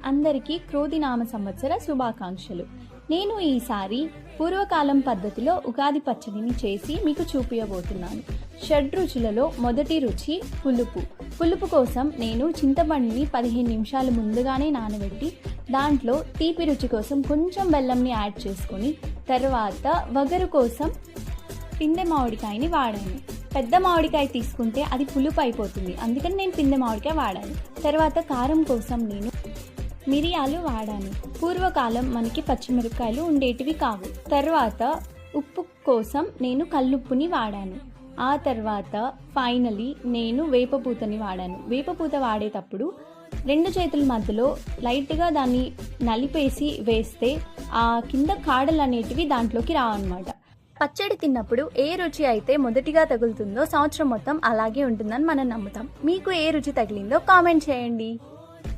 అందరికీ క్రోధినామ సంవత్సర శుభాకాంక్షలు. నేను ఈసారి పూర్వకాలం పద్ధతిలో ఉగాది పచ్చడిని చేసి మీకు చూపించబోతున్నాను. షడ్రుచులలో మొదటి రుచి పులుపు. పులుపు కోసం నేను చింతపండుని 15 నిమిషాలు ముందుగానే నానబెట్టి దాంట్లో తీపి రుచి కోసం కొంచెం బెల్లంని యాడ్ చేసుకొని తర్వాత వగరు కోసం పిందె మామిడికాయని వాడాను. పెద్ద మామిడికాయ తీసుకుంటే అది పులుపు అయిపోతుంది, అందుకని నేను పిందె మామిడికాయ వాడాను. తర్వాత కారం కోసం నేను మిరియాలు వాడాను. పూర్వకాలం మనకి పచ్చిమిరపకాయలు ఉండేటివి కావు. తర్వాత ఉప్పు కోసం నేను కల్లుప్పుని వాడాను. ఆ తర్వాత ఫైనలీ నేను వేపపూతని వాడాను. వేపపూత వాడేటప్పుడు 2 చేతుల మధ్యలో లైట్గా దాన్ని నలిపేసి వేస్తే ఆ కింద కాడలు అనేటివి దాంట్లోకి రావన్నమాట. పచ్చడి తిన్నప్పుడు ఏ రుచి అయితే మొదటిగా తగులుతుందో సంవత్సరం మొత్తం అలాగే ఉంటుందని మనం నమ్ముతాం. మీకు ఏ రుచి తగిలిందో కామెంట్ చేయండి.